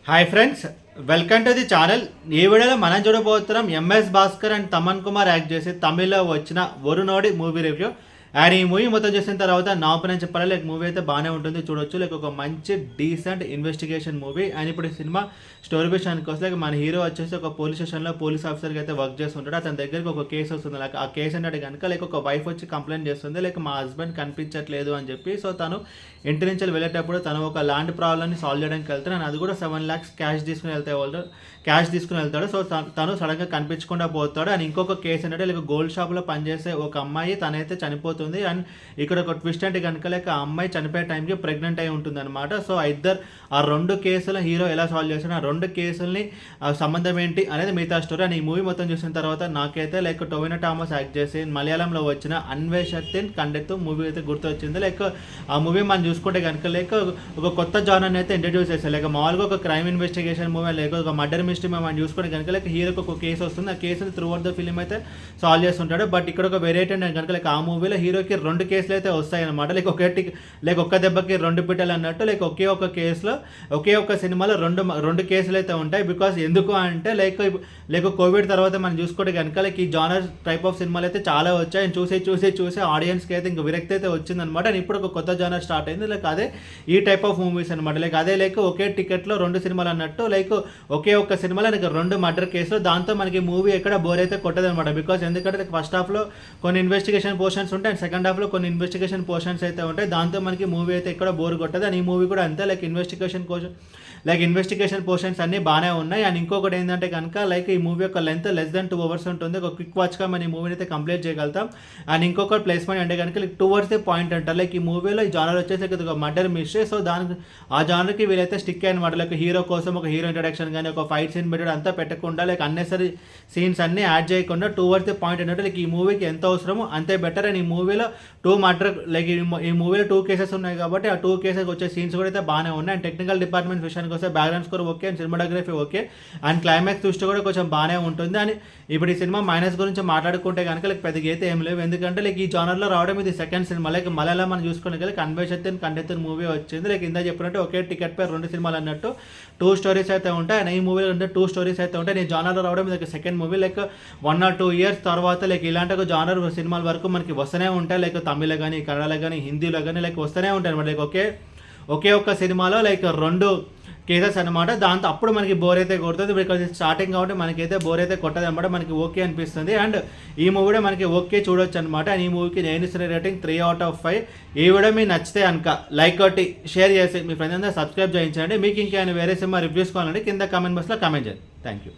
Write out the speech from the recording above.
Hi friends, welcome to the channel. ఈ వీడియోలో మనం చూడబోతున్నాం MS Bhaskar and Thaman Kumar act చేసి తమిళ్లో వచ్చిన వరుణోడి మూవీ రివ్యూ. అండ్ ఈ మూవీ మొత్తం చూసిన తర్వాత నా ఒపీనియన్ చెప్పాలి, లైక్ మూవీ అయితే బాగానే ఉంటుంది, చూడొచ్చు. లైక్ ఒక మంచి డీసెంట్ ఇన్వెస్టిగేషన్ మూవీ. అండ్ ఇప్పుడు ఈ సినిమా స్టోరీ విషయానికి వస్తే లైక్ మన హీరో వచ్చేసి ఒక పోలీస్ స్టేషన్లో పోలీస్ ఆఫీసర్కి అయితే వర్క్ చేస్తుంటాడు. అతని దగ్గరికి ఒక కేసు వస్తుంది. లైక్ ఆ కేసు అంటే కనుక లైక్ ఒక వైఫ్ వచ్చి కంప్లైంట్ చేస్తుంది, లైక్ మా హస్బెండ్ కనిపించట్లేదు అని చెప్పి. సో తను ఇంటి నుంచి వెళ్ళేటప్పుడు తను ఒక ల్యాండ్ ప్రాబ్లమ్ని సాల్వ్ చేయడానికి వెళ్తాడు. అండ్ అది కూడా 7 lakhs క్యాష్ తీసుకుని వెళ్తాడు. సో తను సడన్గా కనిపించకుండా పోతాడు. అండ్ ఇంకొక కేసు ఏంటంటే లైక్ గోల్డ్ షాప్లో పనిచేసే ఒక అమ్మాయి తనైతే చనిపోతుంది. అండ్ ఇక్కడ ఒక ట్విస్ట్ అంటే కనుక లైక్ ఆ అమ్మాయి చనిపోయే టైంకి ప్రెగ్నెంట్ అయి ఉంటుంది అనమాట. సో ఆ రెండు కేసుల హీరో ఎలా సాల్వ్ చేస్తాడు, ఆ రెండు కేసుల్ని సంబంధం ఏంటి అనేది మిగతా స్టోరీ. అండ్ ఈ మూవీ మొత్తం చూసిన తర్వాత నాకైతే లైక్ టొవినో థామస్ యాక్ట్ చేసి మలయాళంలో వచ్చిన అన్వేషతిన్ కండెత్తు మూవీ అయితే గుర్తొచ్చింది. లైక్ ఆ మూవీ మనం చూసుకుంటే కనుక లైక్ ఒక కొత్త జానర్ని అయితే ఇంట్రడ్యూస్ చేస్తారు. లైక్ మామూలుగా ఒక క్రైమ్ ఇన్వెస్టిగేషన్ మూవీ, లేక ఒక మర్డర్ మిస్టరీ మనం చూసుకుంటే కనుక లైక్ హీరోకి ఒక కేసు వస్తుంది. ఆ కేసుని త్రూ అవుట్ ద ఫిలిం అయితే సాల్వ్ చేస్తుంటాడు. బట్ ఇక్కడ ఒక వెరైటీ అంటే కనుక లైక్ ఆ మూవీలో హీరోకి 2 కేసులు అయితే వస్తాయి అనమాట. లైక్ ఒక్క దెబ్బకి 2 పిట్టలు అన్నట్టు. లైక్ ఒకే ఒక కేసులో ఒకే ఒక సినిమాలో రెండు కేసులు అయితే ఉంటాయి. బికాస్ ఎందుకు అంటే లైక్ కోవిడ్ తర్వాత మనం చూసుకుంటే కనుక లైక్ ఈ జానర్ టైప్ ఆఫ్ సినిమాలు అయితే చాలా వచ్చాయి. చూసి ఆడియన్స్కి అయితే ఇంకా విరక్తి అయితే వచ్చిందనమాట. అండ్ ఇప్పుడు ఒక కొత్త జానర్ స్టార్ట్ అయింది. లైక్ అదే ఈ టైప్ ఆఫ్ మూవీస్ అనమాట. లైక్ ఒకే టికెట్లో 2 సినిమాలు అన్నట్టు. లైక్ ఒకే ఒక్క సినిమాలో లైక్ 2 మర్డర్ కేసులు. దాంతో మనకి మూవీ ఎక్కడ బోర్ అయితే కొట్టదు అనమాట. బికాస్ ఎందుకంటే ఫస్ట్ హాఫ్లో కొన్ని ఇన్వెస్టిగేషన్ పోర్షన్స్ ఉంటాయి, అండ్ సెకండ్ హాఫ్లో కొన్ని ఇన్వెస్టిగేషన్ పోర్షన్స్ అయితే ఉంటాయి. దాంతో మనకి మూవీ అయితే ఎక్కడ బోర్ కొట్టదు. అండ్ ఈ మూవీ కూడా అంతే. లైక్ ఇన్వెస్టిగేషన్ పోర్షన్స్ అన్నీ బాగానే ఉన్నాయి. అండ్ ఇంకొకటి ఏంటంటే కనుక లైక్ ఈ మూవీ యొక్క లెంత్ లెస్ దెన్ 2 hours ఉంటుంది. ఒక క్విక్ వాచ్గా మనం ఈ మూవీని అయితే కంప్లీట్ చేయగలుగుతాం. అండ్ ఇంకొకటి ప్లేస్మెంట్ అంటే కనుక లైక్ టువర్డ్స్ ది పాయింట్ అంటారు. లైక్ ఈ మూవీలో ఈ జానర్ వచ్చేసి ఒక మర్డర్ మిస్టరీ. సో ఆ జానర్కి వీళ్ళైతే స్టిక్ అనమాట. లైక్ హీరో కోసం ఒక హీరో ఇంట్రడక్షన్ కానీ ఒక ఫైట్ సీన్ పెట్టడం అంతా పెట్టకుండా లైక్ అన్నెసరీ సీన్స్ అన్నీ యాడ్ చేయకుండా టువర్డ్స్ ది పాయింట్ అంటే లైక్ ఈ మూవీకి ఎంత అవసరమో అంతే బెటర్. అండ్ ఈ మూవీలో 2 మర్డర్ లైక్ ఈ మూవీలో 2 కేసెస్ ఉన్నాయి కాబట్టి ఆ 2 కేసెస్ వచ్చే సీన్స్ కూడా అయితే బాగానే ఉన్నాయి. అండ్ టెక్నికల్ డిపార్ట్మెంట్ విషయానికి వస్తే background score okay, and cinematography okay, and climax దృష్టి కూడా కొంచెం బాగానే ఉంటుంది. అని ఇప్పుడు ఈ సినిమా మైనస్ గురించి మాట్లాడుకుంటే కనుక లైక్ పెద్దగా అయితే ఏం లేవు. ఎందుకంటే లైక్ ఈ జానర్లో రావడం ఇది సెకండ్ సినిమా. లైక్ మలయాళం మనం చూసుకునే లైక్ అన్వేషతిన్ కండెత్తన్ మూవీ వచ్చింది. లైక్ ఇందా చెప్పినట్టు ఒకే టికెట్ పై 2 సినిమాలు అన్నట్టు 2 స్టోరీస్ అయితే ఉంటాయి. అండ్ ఈ మూవీలో 2 స్టోరీస్ అయితే ఉంటాయి. ఈ జానర్లో రావడం ఇది second movie. Like 1 or 2 years తర్వాత లైక్ ఇలాంటి ఒక జానర్ సినిమాల వరకు మనకి వస్తూనే ఉంటాయి. లైక్ తమిళ కానీ కన్నడలో కానీ హిందీలో కానీ లైక్ వస్తూనే ఉంటాయి అనమాట. లైక్ ఒకే ఒక్క సినిమాలో లైక్ 2 కేసెస్ అనమాట. దాంతో అప్పుడు మనకి బోర్ అయితే కొడుతుంది. బికాజ్ స్టార్టింగ్ కాబట్టి మనకైతే బోర్ అయితే కొట్టదు అనమాట. మనకి ఓకే అనిపిస్తుంది. అండ్ ఈ మూవీ కూడా మనకి ఓకే చూడొచ్చు అనమాట. అండ్ ఈ మూవీకి నేను ఇస్తున్న రేటింగ్ 3 out of 5. ఈ వీడియో మీకు నచ్చితే కనుక లైక్ కొట్టి షేర్ చేసి మీ ఫ్రెండ్స్ అందరూ సబ్స్క్రైబ్ చేయించండి. మీకు ఇంకేమైనా వేరే సినిమా రివ్యూస్ కావాలంటే కింద కామెంట్ బాక్స్లో కామెంట్ చేయండి. Thank you.